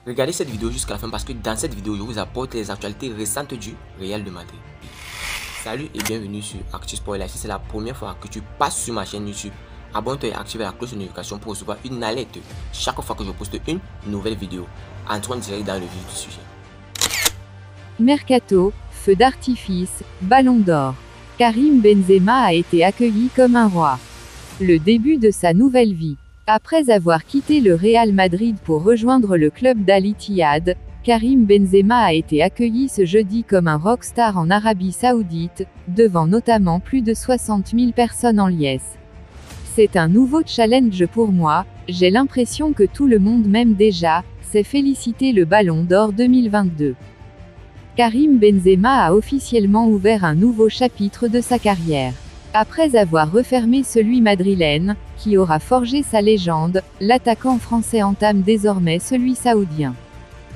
Regardez cette vidéo jusqu'à la fin parce que dans cette vidéo, je vous apporte les actualités récentes du Real de Madrid. Salut et bienvenue sur Actu Sport. Si c'est la première fois que tu passes sur ma chaîne YouTube, abonne-toi et active la cloche de notification pour recevoir une alerte chaque fois que je poste une nouvelle vidéo. Entrons direct dans le vif du sujet. Mercato, feu d'artifice, ballon d'or. Karim Benzema a été accueilli comme un roi. Le début de sa nouvelle vie. Après avoir quitté le Real Madrid pour rejoindre le club d'Al Ittihad, Karim Benzema a été accueilli ce jeudi comme un rockstar en Arabie Saoudite, devant notamment plus de 60 000 personnes en liesse. C'est un nouveau challenge pour moi, j'ai l'impression que tout le monde m'aime déjà, s'est félicité le Ballon d'Or 2022. Karim Benzema a officiellement ouvert un nouveau chapitre de sa carrière. Après avoir refermé celui madrilène, qui aura forgé sa légende, l'attaquant français entame désormais celui saoudien.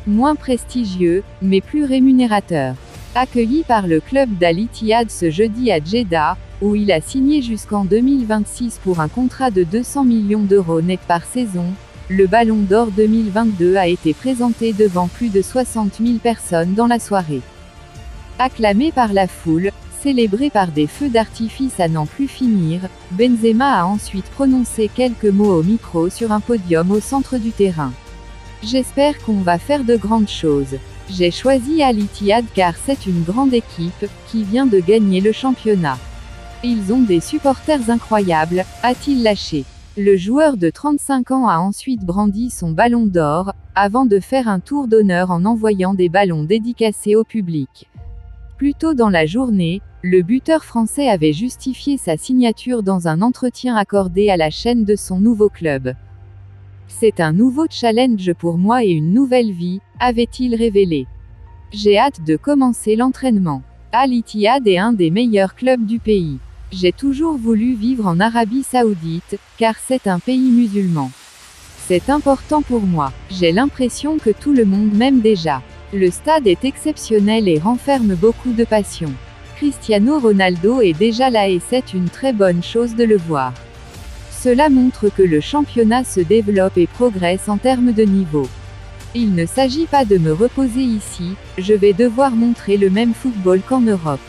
Moins prestigieux, mais plus rémunérateur. Accueilli par le club d'Al Ittihad ce jeudi à Jeddah, où il a signé jusqu'en 2026 pour un contrat de 200 millions d'euros net par saison, le Ballon d'Or 2022 a été présenté devant plus de 60 000 personnes dans la soirée. Acclamé par la foule, célébré par des feux d'artifice à n'en plus finir, Benzema a ensuite prononcé quelques mots au micro sur un podium au centre du terrain. J'espère qu'on va faire de grandes choses. J'ai choisi Al Ittihad car c'est une grande équipe, qui vient de gagner le championnat. Ils ont des supporters incroyables, a-t-il lâché. Le joueur de 35 ans a ensuite brandi son ballon d'or, avant de faire un tour d'honneur en envoyant des ballons dédicacés au public. Plus tôt dans la journée, le buteur français avait justifié sa signature dans un entretien accordé à la chaîne de son nouveau club. C'est un nouveau challenge pour moi et une nouvelle vie, avait-il révélé. J'ai hâte de commencer l'entraînement. Al Ittihad est un des meilleurs clubs du pays. J'ai toujours voulu vivre en Arabie Saoudite, car c'est un pays musulman. C'est important pour moi. J'ai l'impression que tout le monde m'aime déjà. Le stade est exceptionnel et renferme beaucoup de passion. Cristiano Ronaldo est déjà là et c'est une très bonne chose de le voir. Cela montre que le championnat se développe et progresse en termes de niveau. Il ne s'agit pas de me reposer ici, je vais devoir montrer le même football qu'en Europe.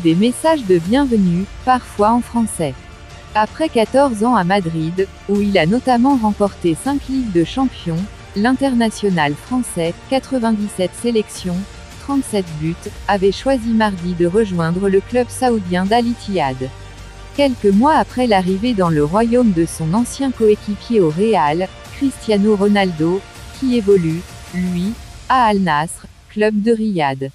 Des messages de bienvenue, parfois en français. Après 14 ans à Madrid, où il a notamment remporté 5 Ligues de Champions, l'international français, 97 sélections, 37 buts, avait choisi mardi de rejoindre le club saoudien d'Al Ittihad. Quelques mois après l'arrivée dans le royaume de son ancien coéquipier au Real, Cristiano Ronaldo, qui évolue, lui, à Al Nasr, club de Riyad.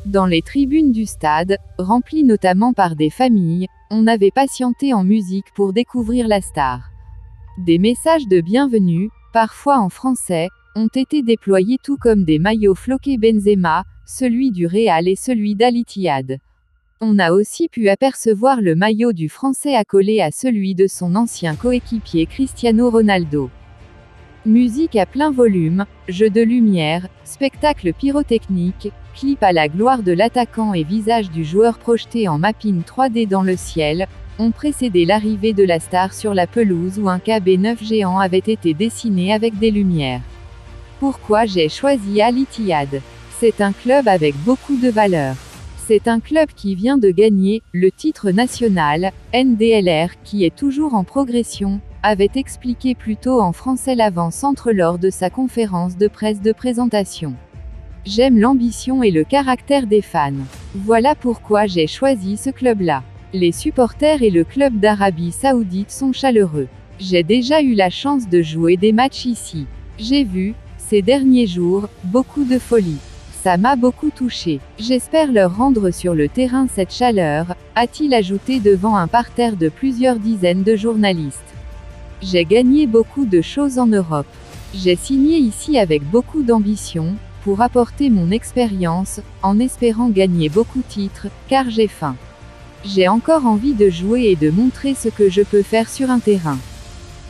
Dans les tribunes du stade, remplies notamment par des familles, on avait patienté en musique pour découvrir la star. Des messages de bienvenue, parfois en français, ont été déployés tout comme des maillots floqués Benzema, celui du Real et celui d'Al Ittihad. On a aussi pu apercevoir le maillot du Français accolé à celui de son ancien coéquipier Cristiano Ronaldo. Musique à plein volume, jeux de lumière, spectacle pyrotechnique, clip à la gloire de l'attaquant et visage du joueur projeté en mapping 3D dans le ciel, ont précédé l'arrivée de la star sur la pelouse où un KB9 géant avait été dessiné avec des lumières. Pourquoi j'ai choisi Al Ittihad? C'est un club avec beaucoup de valeur. C'est un club qui vient de gagner le titre national, NDLR, qui est toujours en progression, avait expliqué plus tôt en français l'avant-centre lors de sa conférence de presse de présentation. J'aime l'ambition et le caractère des fans. Voilà pourquoi j'ai choisi ce club-là. Les supporters et le club d'Arabie Saoudite sont chaleureux. J'ai déjà eu la chance de jouer des matchs ici. J'ai vu, ces derniers jours, beaucoup de folie. Ça m'a beaucoup touché. J'espère leur rendre sur le terrain cette chaleur, a-t-il ajouté devant un parterre de plusieurs dizaines de journalistes. J'ai gagné beaucoup de choses en Europe. J'ai signé ici avec beaucoup d'ambition, pour apporter mon expérience, en espérant gagner beaucoup de titres, car j'ai faim. J'ai encore envie de jouer et de montrer ce que je peux faire sur un terrain.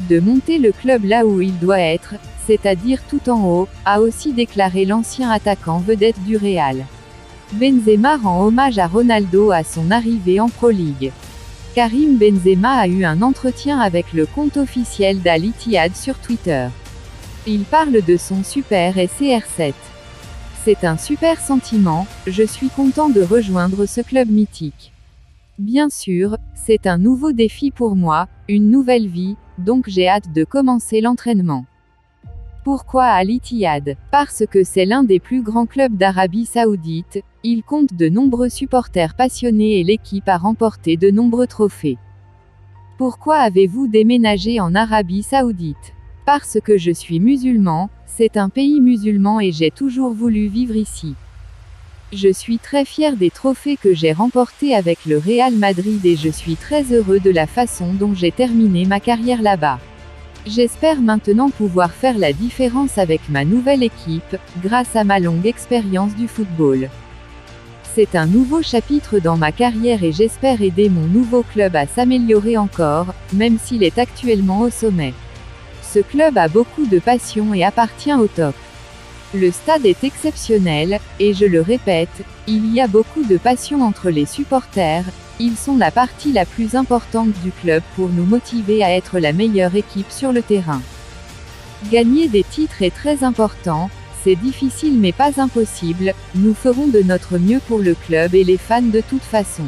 De monter le club là où il doit être, c'est-à-dire tout en haut, a aussi déclaré l'ancien attaquant vedette du Real. Benzema rend hommage à Ronaldo à son arrivée en Pro League. Karim Benzema a eu un entretien avec le compte officiel d'Al Ittihad sur Twitter. Il parle de son super SCR7. C'est un super sentiment, je suis content de rejoindre ce club mythique. Bien sûr, c'est un nouveau défi pour moi, une nouvelle vie, donc j'ai hâte de commencer l'entraînement. Pourquoi Al Ittihad? Parce que c'est l'un des plus grands clubs d'Arabie Saoudite, il compte de nombreux supporters passionnés et l'équipe a remporté de nombreux trophées. Pourquoi avez-vous déménagé en Arabie Saoudite? Parce que je suis musulman, c'est un pays musulman et j'ai toujours voulu vivre ici. Je suis très fier des trophées que j'ai remportés avec le Real Madrid et je suis très heureux de la façon dont j'ai terminé ma carrière là-bas. J'espère maintenant pouvoir faire la différence avec ma nouvelle équipe, grâce à ma longue expérience du football. C'est un nouveau chapitre dans ma carrière et j'espère aider mon nouveau club à s'améliorer encore, même s'il est actuellement au sommet. Ce club a beaucoup de passion et appartient au top. Le stade est exceptionnel, et je le répète, il y a beaucoup de passion entre les supporters, ils sont la partie la plus importante du club pour nous motiver à être la meilleure équipe sur le terrain. Gagner des titres est très important, c'est difficile mais pas impossible, nous ferons de notre mieux pour le club et les fans de toute façon.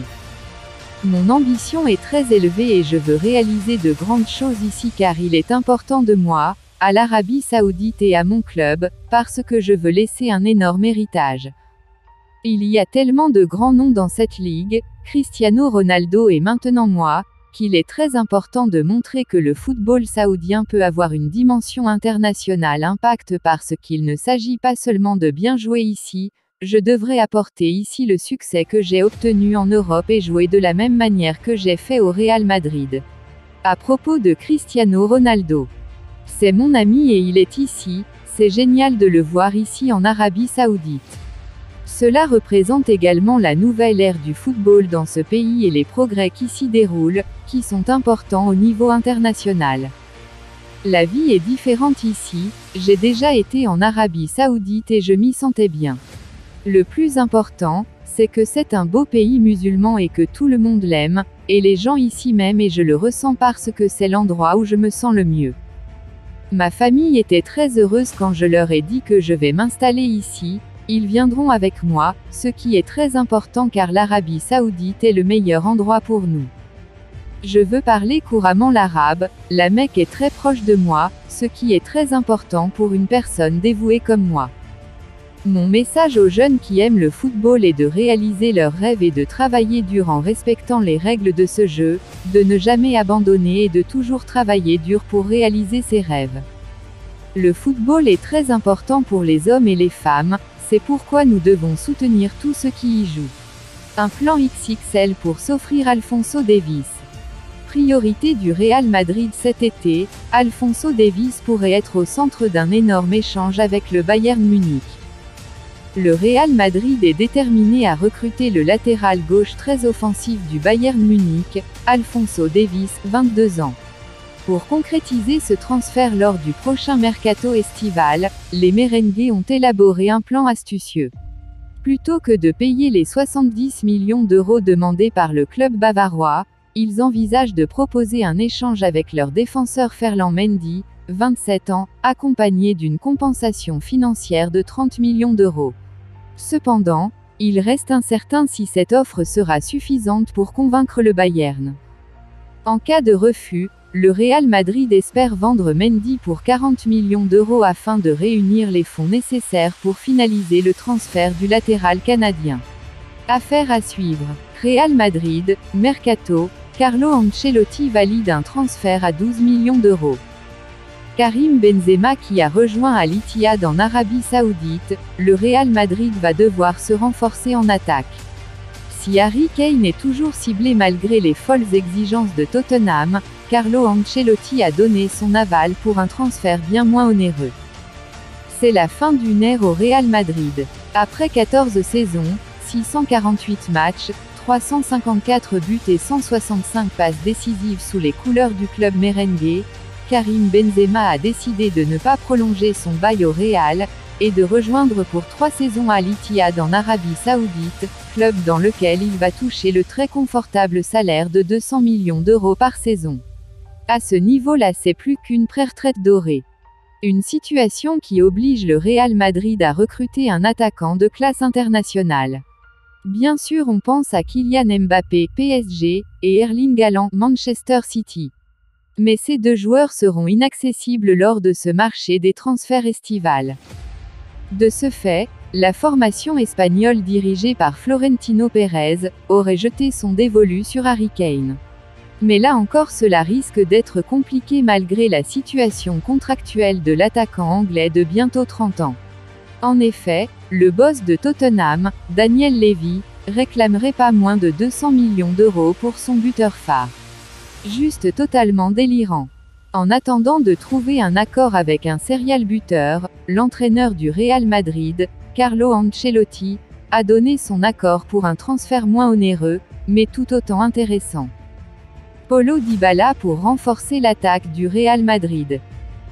Mon ambition est très élevée et je veux réaliser de grandes choses ici car il est important de moi, à l'Arabie Saoudite et à mon club, parce que je veux laisser un énorme héritage. Il y a tellement de grands noms dans cette ligue, Cristiano Ronaldo et maintenant moi, qu'il est très important de montrer que le football saoudien peut avoir une dimension internationale impact parce qu'il ne s'agit pas seulement de bien jouer ici, je devrais apporter ici le succès que j'ai obtenu en Europe et jouer de la même manière que j'ai fait au Real Madrid. À propos de Cristiano Ronaldo. C'est mon ami et il est ici, c'est génial de le voir ici en Arabie Saoudite. Cela représente également la nouvelle ère du football dans ce pays et les progrès qui s'y déroulent, qui sont importants au niveau international. La vie est différente ici, j'ai déjà été en Arabie Saoudite et je m'y sentais bien. Le plus important, c'est que c'est un beau pays musulman et que tout le monde l'aime, et les gens ici m'aiment et je le ressens parce que c'est l'endroit où je me sens le mieux. Ma famille était très heureuse quand je leur ai dit que je vais m'installer ici, ils viendront avec moi, ce qui est très important car l'Arabie Saoudite est le meilleur endroit pour nous. Je veux parler couramment l'arabe, la Mecque est très proche de moi, ce qui est très important pour une personne dévouée comme moi. Mon message aux jeunes qui aiment le football est de réaliser leurs rêves et de travailler dur en respectant les règles de ce jeu, de ne jamais abandonner et de toujours travailler dur pour réaliser ses rêves. Le football est très important pour les hommes et les femmes, c'est pourquoi nous devons soutenir tous ceux qui y jouent. Un plan XXL pour s'offrir Alphonso Davies. Priorité du Real Madrid cet été, Alphonso Davies pourrait être au centre d'un énorme échange avec le Bayern Munich. Le Real Madrid est déterminé à recruter le latéral gauche très offensif du Bayern Munich, Alphonso Davies, 22 ans. Pour concrétiser ce transfert lors du prochain mercato estival, les merengues ont élaboré un plan astucieux. Plutôt que de payer les 70 millions d'euros demandés par le club bavarois, ils envisagent de proposer un échange avec leur défenseur Ferland Mendy, 27 ans, accompagné d'une compensation financière de 30 millions d'euros. Cependant, il reste incertain si cette offre sera suffisante pour convaincre le Bayern. En cas de refus, le Real Madrid espère vendre Mendy pour 40 millions d'euros afin de réunir les fonds nécessaires pour finaliser le transfert du latéral canadien. Affaire à suivre. Real Madrid, Mercato, Carlo Ancelotti valide un transfert à 12 millions d'euros. Karim Benzema qui a rejoint Al Ittihad en Arabie Saoudite, le Real Madrid va devoir se renforcer en attaque. Si Harry Kane est toujours ciblé malgré les folles exigences de Tottenham, Carlo Ancelotti a donné son aval pour un transfert bien moins onéreux. C'est la fin d'une ère au Real Madrid. Après 14 saisons, 648 matchs, 354 buts et 165 passes décisives sous les couleurs du club merengue, Karim Benzema a décidé de ne pas prolonger son bail au Real, et de rejoindre pour 3 saisons Al Ittihad en Arabie Saoudite, club dans lequel il va toucher le très confortable salaire de 200 millions d'euros par saison. À ce niveau-là, c'est plus qu'une pré-retraite dorée. Une situation qui oblige le Real Madrid à recruter un attaquant de classe internationale. Bien sûr, on pense à Kylian Mbappé, PSG, et Erling Haaland, Manchester City. Mais ces deux joueurs seront inaccessibles lors de ce marché des transferts estivales. De ce fait, la formation espagnole dirigée par Florentino Pérez aurait jeté son dévolu sur Harry Kane. Mais là encore, cela risque d'être compliqué malgré la situation contractuelle de l'attaquant anglais de bientôt 30 ans. En effet, le boss de Tottenham, Daniel Levy, réclamerait pas moins de 200 millions d'euros pour son buteur phare. Juste totalement délirant. En attendant de trouver un accord avec un serial buteur, l'entraîneur du Real Madrid, Carlo Ancelotti, a donné son accord pour un transfert moins onéreux, mais tout autant intéressant. Paulo Dybala pour renforcer l'attaque du Real Madrid.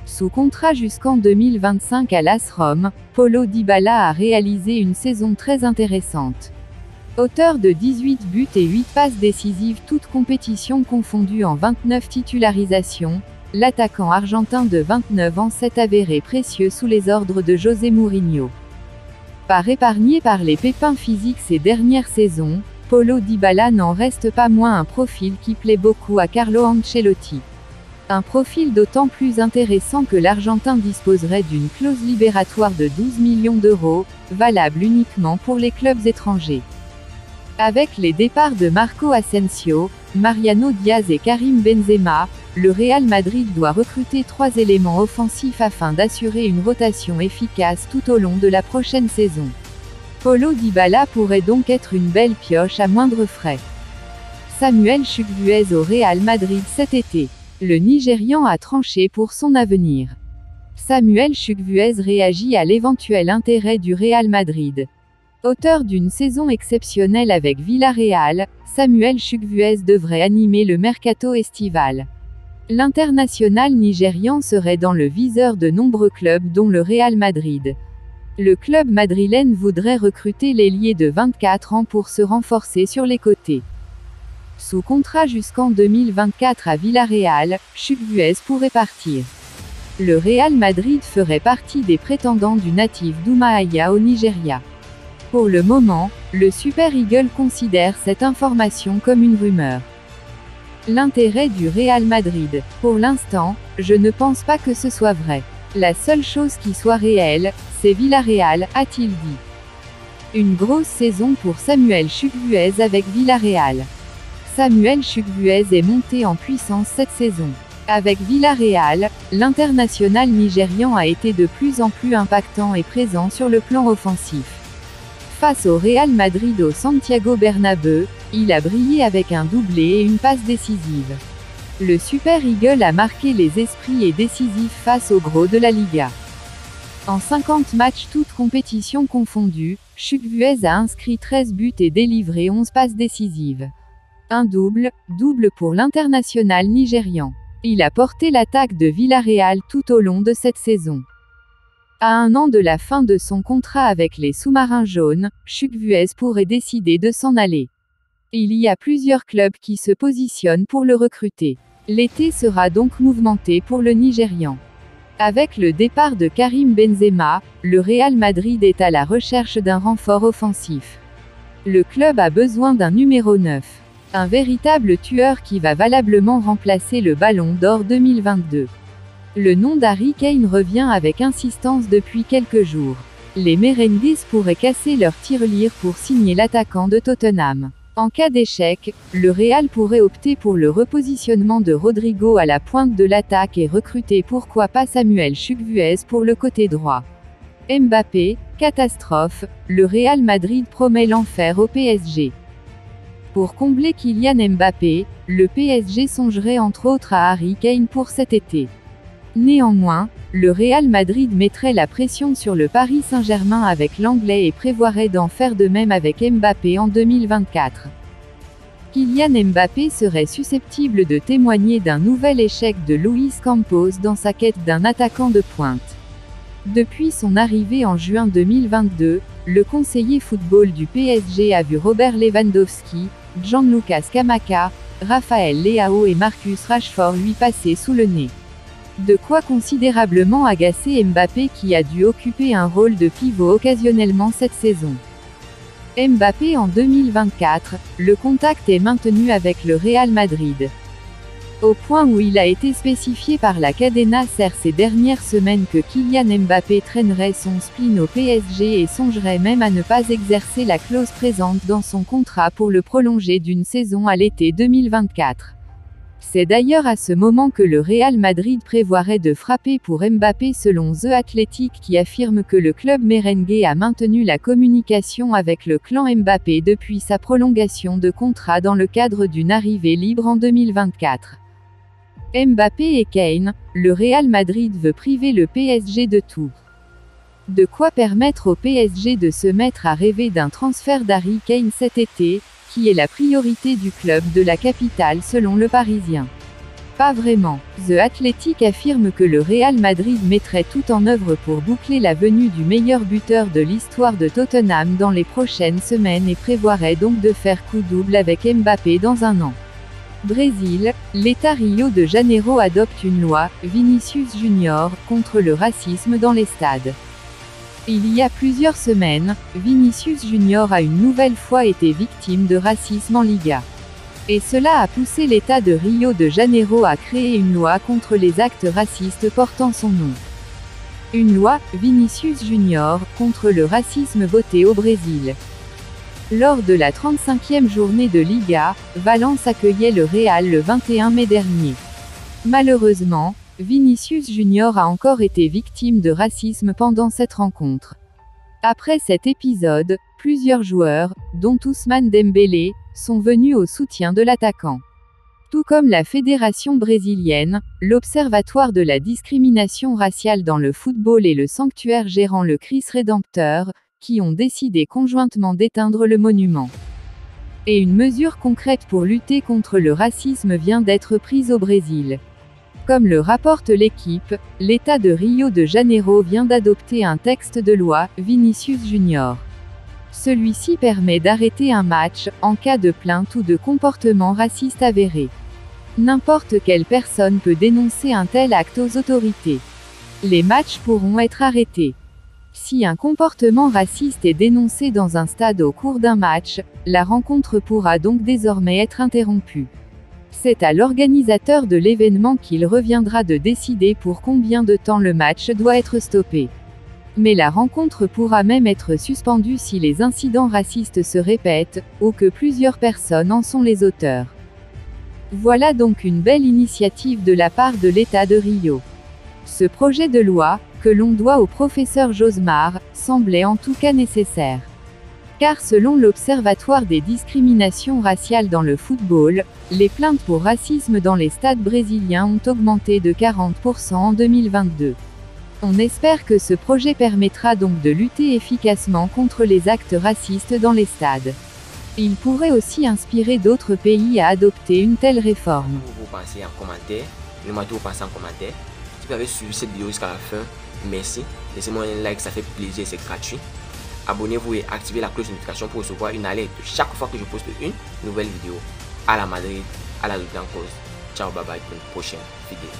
Sous contrat jusqu'en 2025 à l'AS Rome, Paulo Dybala a réalisé une saison très intéressante. Auteur de 18 buts et 8 passes décisives toutes compétitions confondues en 29 titularisations, l'attaquant argentin de 29 ans s'est avéré précieux sous les ordres de José Mourinho. Pas épargné par les pépins physiques ces dernières saisons, Paulo Dybala n'en reste pas moins un profil qui plaît beaucoup à Carlo Ancelotti. Un profil d'autant plus intéressant que l'Argentin disposerait d'une clause libératoire de 12 millions d'euros, valable uniquement pour les clubs étrangers. Avec les départs de Marco Asensio, Mariano Diaz et Karim Benzema, le Real Madrid doit recruter 3 éléments offensifs afin d'assurer une rotation efficace tout au long de la prochaine saison. Paulo Dybala pourrait donc être une belle pioche à moindre frais. Samuel Chukwueze au Real Madrid cet été. Le Nigérian a tranché pour son avenir. Samuel Chukwueze réagit à l'éventuel intérêt du Real Madrid. Auteur d'une saison exceptionnelle avec Villarreal, Samuel Chukwueze devrait animer le mercato estival. L'international nigérian serait dans le viseur de nombreux clubs dont le Real Madrid. Le club madrilène voudrait recruter l'ailier de 24 ans pour se renforcer sur les côtés. Sous contrat jusqu'en 2024 à Villarreal, Chukwueze pourrait partir. Le Real Madrid ferait partie des prétendants du natif d'Umuahia au Nigeria. Pour le moment, le Super Eagle considère cette information comme une rumeur. L'intérêt du Real Madrid. Pour l'instant, je ne pense pas que ce soit vrai. La seule chose qui soit réelle, c'est Villarreal, a-t-il dit. Une grosse saison pour Samuel Chukwueze avec Villarreal. Samuel Chukwueze est monté en puissance cette saison. Avec Villarreal, l'international nigérian a été de plus en plus impactant et présent sur le plan offensif. Face au Real Madrid au Santiago Bernabéu, il a brillé avec un doublé et une passe décisive. Le Super Eagle a marqué les esprits et décisif face au gros de la Liga. En 50 matchs toutes compétitions confondues, Chukwueze a inscrit 13 buts et délivré 11 passes décisives. Un double pour l'international nigérian. Il a porté l'attaque de Villarreal tout au long de cette saison. À un an de la fin de son contrat avec les Sous-Marins jaunes, Chukwueze pourrait décider de s'en aller. Il y a plusieurs clubs qui se positionnent pour le recruter. L'été sera donc mouvementé pour le Nigérian. Avec le départ de Karim Benzema, le Real Madrid est à la recherche d'un renfort offensif. Le club a besoin d'un numéro 9. Un véritable tueur qui va valablement remplacer le Ballon d'Or 2022. Le nom d'Harry Kane revient avec insistance depuis quelques jours. Les Merengues pourraient casser leur tirelire pour signer l'attaquant de Tottenham. En cas d'échec, le Real pourrait opter pour le repositionnement de Rodrigo à la pointe de l'attaque et recruter pourquoi pas Samuel Chukwueze pour le côté droit. Mbappé, catastrophe, le Real Madrid promet l'enfer au PSG. Pour combler Kylian Mbappé, le PSG songerait entre autres à Harry Kane pour cet été. Néanmoins, le Real Madrid mettrait la pression sur le Paris Saint-Germain avec l'Anglais et prévoirait d'en faire de même avec Mbappé en 2024. Kylian Mbappé serait susceptible de témoigner d'un nouvel échec de Luis Campos dans sa quête d'un attaquant de pointe. Depuis son arrivée en juin 2022, le conseiller football du PSG a vu Robert Lewandowski, Gianluca Scamacca, Raphaël Leao et Marcus Rashford lui passer sous le nez. De quoi considérablement agacer Mbappé qui a dû occuper un rôle de pivot occasionnellement cette saison. Mbappé en 2024, le contact est maintenu avec le Real Madrid. Au point où il a été spécifié par la Cadena SER ces dernières semaines que Kylian Mbappé traînerait son spleen au PSG et songerait même à ne pas exercer la clause présente dans son contrat pour le prolonger d'une saison à l'été 2024. C'est d'ailleurs à ce moment que le Real Madrid prévoirait de frapper pour Mbappé selon The Athletic qui affirme que le club merengue a maintenu la communication avec le clan Mbappé depuis sa prolongation de contrat dans le cadre d'une arrivée libre en 2024. Mbappé et Kane, le Real Madrid veut priver le PSG de tout. De quoi permettre au PSG de se mettre à rêver d'un transfert d'Harry Kane cet été, qui est la priorité du club de la capitale selon le Parisien. Pas vraiment. The Athletic affirme que le Real Madrid mettrait tout en œuvre pour boucler la venue du meilleur buteur de l'histoire de Tottenham dans les prochaines semaines et prévoirait donc de faire coup double avec Mbappé dans un an. Brésil, l'État Rio de Janeiro adopte une loi, Vinicius Junior, contre le racisme dans les stades. Il y a plusieurs semaines, Vinicius Junior a une nouvelle fois été victime de racisme en Liga. Et cela a poussé l'État de Rio de Janeiro à créer une loi contre les actes racistes portant son nom. Une loi, Vinicius Junior, contre le racisme votée au Brésil. Lors de la 35e journée de Liga, Valence accueillait le Real le 21 mai dernier. Malheureusement, Vinicius Junior a encore été victime de racisme pendant cette rencontre. Après cet épisode, plusieurs joueurs, dont Ousmane Dembélé, sont venus au soutien de l'attaquant. Tout comme la fédération brésilienne, l'Observatoire de la discrimination raciale dans le football et le sanctuaire gérant le Christ Rédempteur, qui ont décidé conjointement d'éteindre le monument. Et une mesure concrète pour lutter contre le racisme vient d'être prise au Brésil. Comme le rapporte l'équipe, l'État de Rio de Janeiro vient d'adopter un texte de loi, Vinicius Junior. Celui-ci permet d'arrêter un match, en cas de plainte ou de comportement raciste avéré. N'importe quelle personne peut dénoncer un tel acte aux autorités. Les matchs pourront être arrêtés. Si un comportement raciste est dénoncé dans un stade au cours d'un match, la rencontre pourra donc désormais être interrompue. C'est à l'organisateur de l'événement qu'il reviendra de décider pour combien de temps le match doit être stoppé. Mais la rencontre pourra même être suspendue si les incidents racistes se répètent, ou que plusieurs personnes en sont les auteurs. Voilà donc une belle initiative de la part de l'État de Rio. Ce projet de loi, que l'on doit au professeur Josmar, semblait en tout cas nécessaire. Car selon l'Observatoire des discriminations raciales dans le football, les plaintes pour racisme dans les stades brésiliens ont augmenté de 40% en 2022. On espère que ce projet permettra donc de lutter efficacement contre les actes racistes dans les stades. Il pourrait aussi inspirer d'autres pays à adopter une telle réforme. Vous pensez en commentaire, dis-moi tout vous pensez en commentaire. Si vous avez suivi cette vidéo jusqu'à la fin, merci. Laissez-moi un like, ça fait plaisir, c'est gratuit. Abonnez-vous et activez la cloche de notification pour recevoir une alerte chaque fois que je poste une nouvelle vidéo. À la Madrid, à la Ligue en cause. Ciao, bye bye pour une prochaine vidéo.